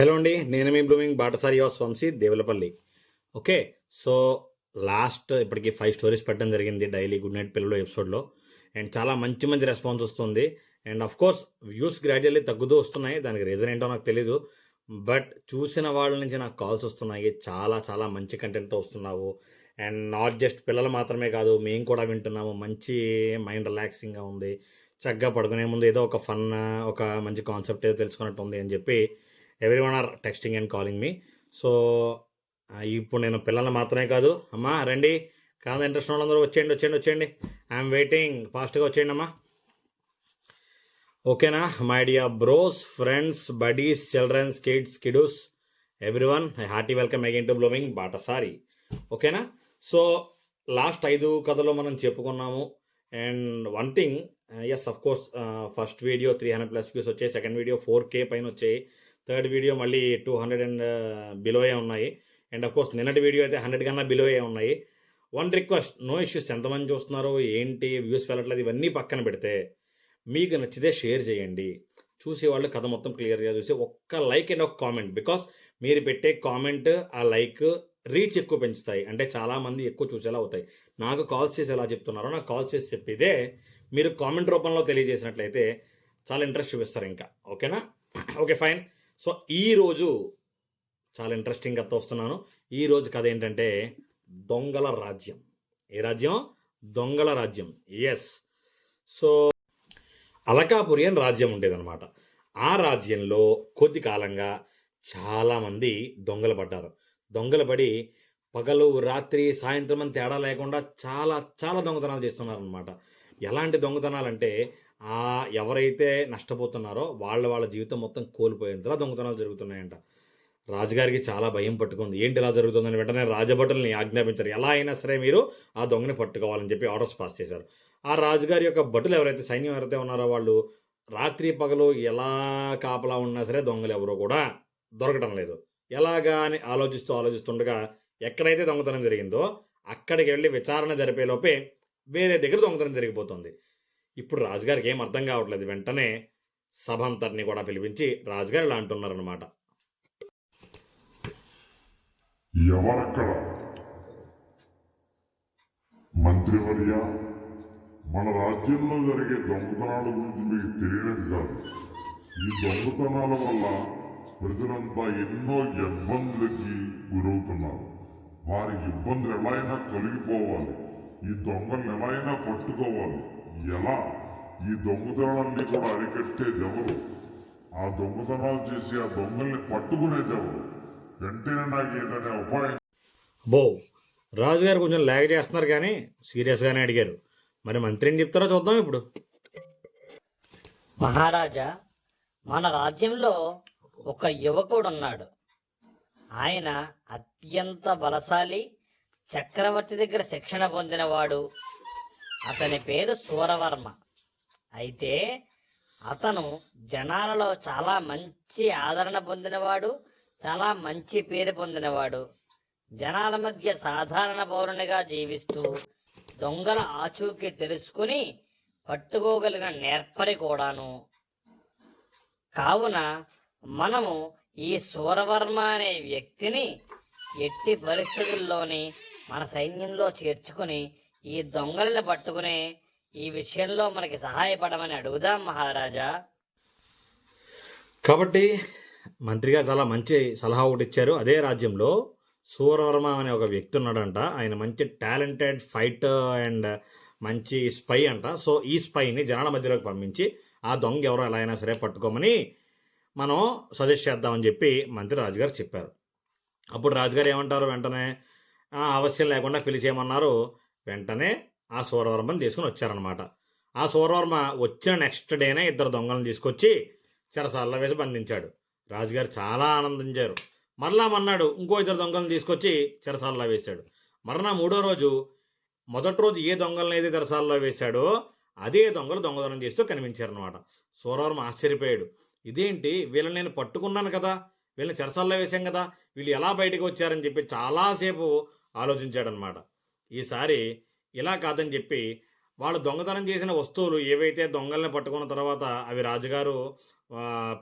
Hello అండి, నేను మీ బ్లూమింగ్ బాటసారి of Vamsi Devulapalli. Okay, so last ఇప్పటికి 5 స్టోరీస్ పెట్టడం జరిగింది డైలీ గుడ్ నైట్ పిల్లలు ఎపిసోడ్లో. అండ్ చాలా మంచి మంచి రెస్పాన్స్ వస్తుంది. And of course views gradually తగ్గుతూ వస్తున్నాయి. దానికి రీజన్ ఏంటో నాకు తెలీదు. బట్ చూసిన వాళ్ళ నుంచి నాకు కాల్స్ వస్తున్నాయి, చాలా చాలా మంచి కంటెంట్తో వస్తున్నావు. అండ్ నాట్ జస్ట్ పిల్లలు మాత్రమే కాదు, మేము కూడా వింటున్నాము. మంచి మైండ్ రిలాక్సింగ్గా ఉంది. చక్కగా పడుకునే ముందు ఏదో ఒక ఫన్, ఒక మంచి కాన్సెప్ట్ ఏదో తెలుసుకున్నట్టు ఉంది అని చెప్పి everyone are texting and calling me. So ఇప్పుడు నేను పిల్లలు మాత్రమే కాదు, అమ్మా రండి, కాదు ఇంట్రెస్ట్ వాళ్ళందరూ వచ్చేయండి వచ్చేయండి వచ్చేయండి, ఐఎమ్ వెయిటింగ్, ఫాస్ట్గా వచ్చేయండి అమ్మా. ఓకేనా my dear bros, friends, buddies, childrens, kids, kiddos, everyone, hearty welcome again to blooming Batasari. ఓకేనా, సో లాస్ట్ 5 కథలో మనం చెప్పుకున్నాము. And one thing, yes of course, first video 300+ views వచ్చాయి, సెకండ్ వీడియో 4K పైన వచ్చాయి, థర్డ్ వీడియో మళ్ళీ 200 అండ్ బిలోయే ఉన్నాయి. And of course నిన్నటి వీడియో అయితే 100 కన్నా బిలోయే ఉన్నాయి. వన్ రిక్వెస్ట్, నో ఇష్యూస్, ఎంతమంది చూస్తున్నారు ఏంటి, వ్యూస్ వెళ్ళట్లేదు, ఇవన్నీ పక్కన పెడితే మీకు నచ్చితే షేర్ చేయండి. చూసేవాళ్ళు కథ మొత్తం క్లియర్గా చూసి ఒక్క లైక్ అండ్ ఒక కామెంట్, బికాస్ మీరు పెట్టే కామెంట్, ఆ లైక్ రీచ్ ఎక్కువ పెంచుతాయి, అంటే చాలామంది ఎక్కువ చూసేలా అవుతాయి. నాకు కాల్స్ చేసి ఎలా చెప్తున్నారో నాకు కాల్స్ చేసి చెప్పిదే మీరు కామెంట్ రూపంలో తెలియజేసినట్లయితే చాలా ఇంట్రెస్ట్ చూపిస్తారు ఇంకా. ఓకేనా, ఓకే ఫైన్. సో ఈరోజు చాలా ఇంట్రెస్టింగ్ కథ వస్తున్నాను. ఈరోజు కథ ఏంటంటే దొంగల రాజ్యం. ఏ రాజ్యం? దొంగల రాజ్యం. ఎస్, సో అలకాపురి అని రాజ్యం ఉండేదన్నమాట. ఆ రాజ్యంలో కొద్ది కాలంగా చాలామంది దొంగలు పడ్డారు. దొంగలు పడి పగలు రాత్రి సాయంత్రం అని తేడా లేకుండా చాలా చాలా దొంగతనాలు చేస్తున్నారనమాట. ఎలాంటి దొంగతనాలంటే ఎవరైతే నష్టపోతున్నారో వాళ్ళ జీవితం మొత్తం కోల్పోయేంతలా దొంగతనాలు జరుగుతున్నాయంట. రాజుగారికి చాలా భయం పట్టుకుంది. ఏంటి ఇలా జరుగుతుందని వెంటనే రాజభటుల్ని ఆజ్ఞాపించారు, ఎలా అయినా సరే మీరు ఆ దొంగని పట్టుకోవాలని చెప్పి ఆర్డర్స్ పాస్ చేశారు. ఆ రాజుగారి యొక్క భటులు ఎవరైతే, సైన్యం ఎవరైతే ఉన్నారో వాళ్ళు రాత్రి పగలు ఎలా కాపలా ఉన్నా సరే దొంగలు ఎవరో కూడా దొరకడం లేదు. ఎలాగా అని ఆలోచిస్తుండగా ఎక్కడైతే దొంగతనం జరిగిందో అక్కడికి వెళ్ళి విచారణ జరిపేలోపే వేరే దగ్గర దొంగతనం జరిగిపోతుంది. ఇప్పుడు రాజుగారికి ఏం అర్థం కావట్లేదు. వెంటనే సభ అంతటిని కూడా పిలిపించి రాజుగారు ఇలా అంటున్నారనమాట, ఎవరక్కడ? మంత్రివర్య, మన రాజ్యంలో జరిగే దొంగతనాల గురించి మీకు తెలియనిది కాదు. ఈ దొంగతనాల వల్ల ప్రజలంతా ఎన్నో ఇబ్బందులకి గురవుతున్నారు. వారి ఇబ్బందులు ఎలా అయినా తొలగిపోవాలి, ఈ దొంగలను ఎలా అయినా పట్టుకోవాలి. ఎలా? ఈ దొంగతనాలన్నీ కూడా అరికట్టేది ఎవరు? ఆ దొంగతనాలు చేసి ఆ దొంగల్ని పట్టుకునేది ఎవరు? వెంటనే నాకు ఏదైనా ఉపాయం. బో రాజుగారు కొంచెం లేక చేస్తున్నారు కానీ సీరియస్గానే అడిగారు. మరి మంత్రి ఏం చెప్తారో చూద్దాం ఇప్పుడు. మహారాజా, మన రాజ్యంలో ఒక యువకుడు ఉన్నాడు. ఆయన అత్యంత బలశాలి, చక్రవర్తి దగ్గర శిక్షణ పొందినవాడు. అతని పేరు సూరవర్మ. అయితే అతను జనాలలో చాలా మంచి ఆదరణ పొందినవాడు, చాలా మంచి పేరు పొందినవాడు. జనాల మధ్య సాధారణ పౌరునిగా జీవిస్తూ దొంగల ఆచూకీ తెలుసుకుని పట్టుకోగలిగిన నేర్పరి కూడాను. కావున మనము ఈ సూరవర్మ అనే వ్యక్తిని ఎట్టి పరిస్థితుల్లోని మన సైన్యంలో చేర్చుకుని ఈ దొంగలను పట్టుకునే ఈ విషయంలో మనకి సహాయపడమని అడుగుదాం మహారాజా. కాబట్టి మంత్రిగా చాలా మంచి సలహా ఒకటి ఇచ్చారు. అదే రాజ్యంలో సూరవర్మ అనే ఒక వ్యక్తి ఉన్నాడంట. ఆయన మంచి టాలెంటెడ్ ఫైటర్ అండ్ మంచి స్పై అంట. సో ఈ స్పైని జనాల మధ్యలోకి పంపించి ఆ దొంగ ఎవరో ఎలా అయినా సరే పట్టుకోమని మనం సజెస్ట్ చేద్దామని చెప్పి మంత్రి రాజుగారు చెప్పారు. అప్పుడు రాజుగారు ఏమంటారు, వెంటనే అవశ్యం లేకుండా పిలిచేయమన్నారు. వెంటనే ఆ సూరవర్మని తీసుకుని వచ్చారనమాట. ఆ సూరవర్మ వచ్చిన నెక్స్ట్ డేనే 2 దొంగలను తీసుకొచ్చి చెరసాలలో వేసి బంధించాడు. రాజుగారు చాలా ఆనందించారు. మరలా మన్నాడు ఇంకో 2 దొంగలను తీసుకొచ్చి చెరసాలలో వేశాడు. మరలా 3వ రోజు, మొదటి రోజు ఏ దొంగలను అయితే చెరసాలలో వేశాడో అదే దొంగలు దొంగతనం చేస్తూ కనిపించారనమాట. సూరవర్మ ఆశ్చర్యపోయాడు, ఇదేంటి, వీళ్ళని నేను పట్టుకున్నాను కదా, వీళ్ళని చెరసాలలో వేశాం కదా, వీళ్ళు ఎలా బయటకు వచ్చారని చెప్పి చాలాసేపు ఆలోచించాడనమాట. ఈసారి ఇలా కాదని చెప్పి వాళ్ళు దొంగతనం చేసిన వస్తువులు ఏవైతే దొంగల్ని పట్టుకున్న తర్వాత అవి రాజుగారు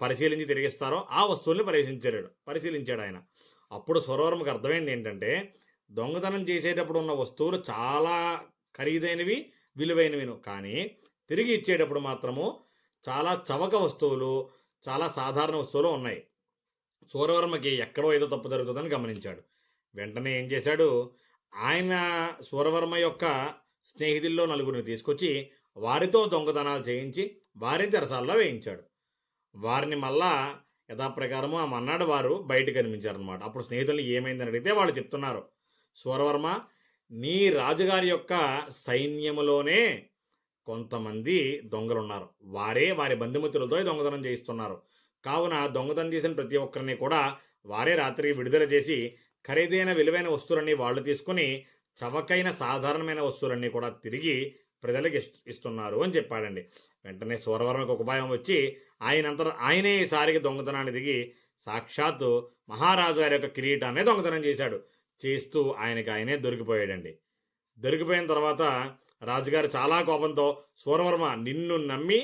పరిశీలించి తిరిగిస్తారో ఆ వస్తువుల్ని పరిశీలించాడు ఆయన. అప్పుడు సూరవర్మకి అర్థమైంది ఏంటంటే దొంగతనం చేసేటప్పుడు ఉన్న వస్తువులు చాలా ఖరీదైనవి, విలువైనవిను, కానీ తిరిగి ఇచ్చేటప్పుడు మాత్రము చాలా చవక వస్తువులు, చాలా సాధారణ వస్తువులు ఉన్నాయి. సూరవర్మకి ఎక్కడో ఏదో తప్పు జరుగుతుందని గమనించాడు. వెంటనే ఏం చేశాడు, ఆయన సూరవర్మ యొక్క స్నేహితుల్లో నలుగురిని తీసుకొచ్చి వారితో దొంగతనాలు చేయించి వారిని చెరసాల్లో వేయించాడు. వారిని మళ్ళా యథాప్రకారము ఆ మన్నాడు వారు బయట కనిపించారనమాట. అప్పుడు స్నేహితుల్ని ఏమైందని అడిగితే వాళ్ళు చెప్తున్నారు, సూరవర్మ, నీ రాజుగారి యొక్క సైన్యములోనే కొంతమంది దొంగలు ఉన్నారు. వారే వారి బంధుమిత్రులతో దొంగతనం చేయిస్తున్నారు. కావున దొంగతనం చేసిన ప్రతి ఒక్కరిని కూడా వారే రాత్రికి విడుదల చేసి ఖరీదైన విలువైన వస్తువులన్నీ వాళ్ళు తీసుకుని చవకైన సాధారణమైన వస్తువులన్నీ కూడా తిరిగి ప్రజలకు ఇస్తున్నారు అని చెప్పాడండి. వెంటనే సూరవర్మకు ఒక భయం వచ్చి ఆయనే ఈసారికి దొంగతనాన్ని దిగి సాక్షాత్తు మహారాజు గారి యొక్క కిరీటాన్ని దొంగతనం చేశాడు. చేస్తూ ఆయనే దొరికిపోయాడండి. దొరికిపోయిన తర్వాత రాజుగారు చాలా కోపంతో, సూరవర్మ, నిన్ను నమ్మి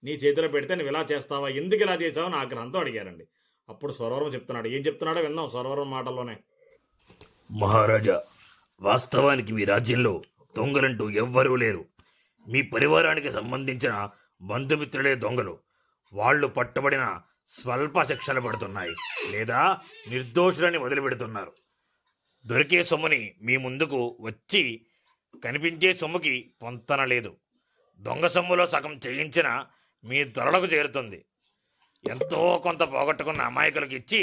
నీ చేతిలో పెడితే నువ్వు ఇలా చేస్తావా, ఎందుకు ఇలా చేసావు అని ఆగ్రహంతో అడిగారండి. అప్పుడు సూరవర్మ చెప్తున్నాడు. ఏం చెప్తున్నాడో విందాం సూరవర్మ మాటల్లోనే. మహారాజా, వాస్తవానికి మీ రాజ్యంలో దొంగలంటూ ఎవ్వరూ లేరు. మీ పరివారానికి సంబంధించిన బంధుమిత్రులే దొంగలు. వాళ్ళు పట్టబడిన స్వల్ప శిక్షలు పడుతున్నాయి, లేదా నిర్దోషులని వదిలిపెడుతున్నారు. దొరికే సొమ్ముని మీ ముందుకు వచ్చి కనిపించే సొమ్ముకి పొంతన లేదు. దొంగ సొమ్ములో సగం చేయించిన మీ దొరలకు చేరుతుంది. ఎంతో కొంత పోగొట్టుకున్న అమాయకులకు ఇచ్చి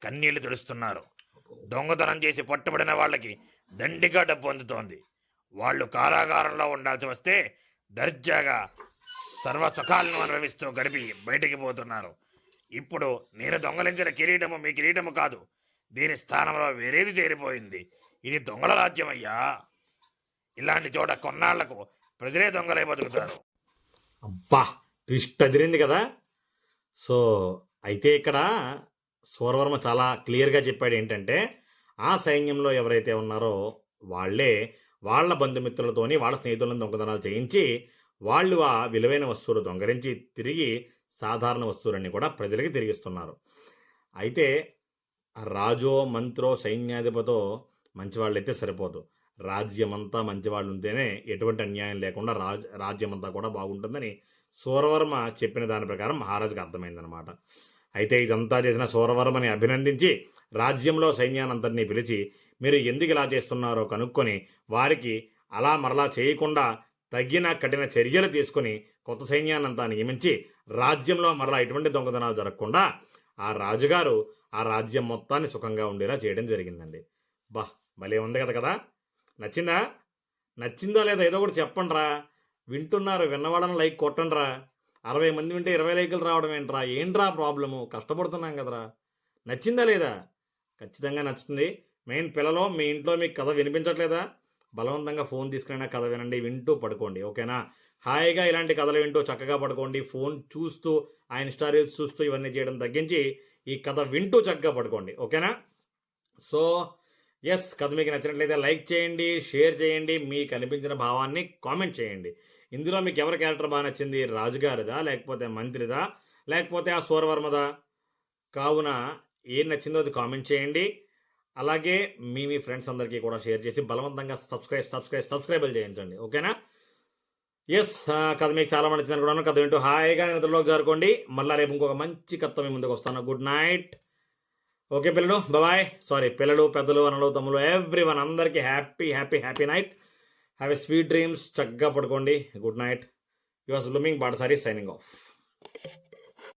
కన్నీళ్లు తుడుస్తున్నారు. దొంగతనం చేసి పట్టుబడిన వాళ్ళకి దండిగా డబ్బు అందుతోంది. వాళ్ళు కారాగారంలో ఉండాల్సి వస్తే దర్జాగా సర్వసుఖాలను అనుభవిస్తూ గడిపి బయటికి పోతున్నారు. ఇప్పుడు నేను దొంగలించిన కిరీటము మీ కిరీటము కాదు, దీని స్థానంలో వేరేది చేరిపోయింది. ఇది దొంగల రాజ్యమయ్యా. ఇలాంటి చోట కొన్నాళ్లకు ప్రజలే దొంగలై బతుకుతారు. అబ్బా, ట్విస్ట్ అదిరింది కదా. సో అయితే ఇక్కడ సూరవర్మ చాలా క్లియర్గా చెప్పాడు ఏంటంటే ఆ సైన్యంలో ఎవరైతే ఉన్నారో వాళ్ళే వాళ్ళ బంధుమిత్రులతోని వాళ్ళ స్నేహితులను దొంగతనాలు చేయించి వాళ్ళు ఆ విలువైన వస్తువులు దొంగరించి తిరిగి సాధారణ వస్తువులన్నీ కూడా ప్రజలకి తిరిగిస్తున్నారు. అయితే రాజో మంత్రో సైన్యాధిపతో మంచివాళ్ళైతే సరిపోదు. రాజ్యమంతా మంచివాళ్ళు ఉంటేనే ఎటువంటి అన్యాయం లేకుండా రాజ్యమంతా కూడా బాగుంటుందని సూరవర్మ చెప్పిన దాని ప్రకారం మహారాజుకి అర్థమైందనమాట. అయితే ఇదంతా చేసిన సూరవర్మని అభినందించి రాజ్యంలో సైన్యానంతరినీ పిలిచి మీరు ఎందుకు ఇలా చేస్తున్నారో కనుక్కొని వారికి అలా మరలా చేయకుండా తగిన కఠిన చర్యలు తీసుకుని కొత్త సైన్యాన్నంతా నియమించి రాజ్యంలో మరలా ఎటువంటి దొంగతనాలు జరగకుండా ఆ రాజుగారు ఆ రాజ్యం మొత్తాన్ని సుఖంగా ఉండేలా చేయడం జరిగిందండి. బా, భలే ఉంది కదా. నచ్చిందా లేదా ఏదో ఒకటి చెప్పండిరా. వింటున్నారు, విన్నవాళ్ళని లైక్ కొట్టండిరా. 60 మంది వింటే 20 లైకులు రావడం ఏంట్రా ప్రాబ్లము? కష్టపడుతున్నాం కదరా. నచ్చిందా లేదా? ఖచ్చితంగా నచ్చుతుంది. మెయిన్ పిల్లలు, మీ ఇంట్లో మీకు కథ వినిపించట్లేదా? బలవంతంగా ఫోన్ తీసుకురైనా కథ వినండి, వింటూ పడుకోండి. ఓకేనా? హాయిగా ఇలాంటి కథలు వింటూ చక్కగా పడుకోండి. ఫోన్ చూస్తూ ఆ ఇన్స్టా రీల్స్ చూస్తూ ఇవన్నీ చేయడం తగ్గించి ఈ కథ వింటూ చక్కగా పడుకోండి. ఓకేనా? సో ఎస్, కథ మీకు నచ్చినట్లయితే లైక్ చేయండి, షేర్ చేయండి, మీకు అనిపించిన భావాన్ని కామెంట్ చేయండి. ఇందులో మీకు ఎవరి క్యారెక్టర్ బాగా నచ్చింది? రాజుగారిదా, లేకపోతే మంత్రిదా, లేకపోతే ఆ సూరవర్మదా? కావున ఏం నచ్చిందో అది కామెంట్ చేయండి. అలాగే మీ ఫ్రెండ్స్ అందరికీ కూడా షేర్ చేసి బలవంతంగా సబ్స్క్రైబ్ చేయించండి. ఓకేనా? ఎస్, కథ మీకు చాలా మంది నచ్చింది అనుకున్నాను. కథ వింటూ హాయిగా నిద్రలోకి జరుకోండి. మళ్ళీ రేపు ఇంకొక మంచి కథ మీ ముందుకు వస్తాను. Good night. ఓకే పిల్లలు, బాయ్. సారీ, పిల్లలు, పెద్దలు, అన్నలు, తమ్ములు, ఎవ్రీవన్ అందరికీ happy night. Have a sweet dreams. చక్కగా పడుకోండి. Good night. యువర్స్ బ్లూమింగ్ బాటసారి సైనింగ్ ఆఫ్.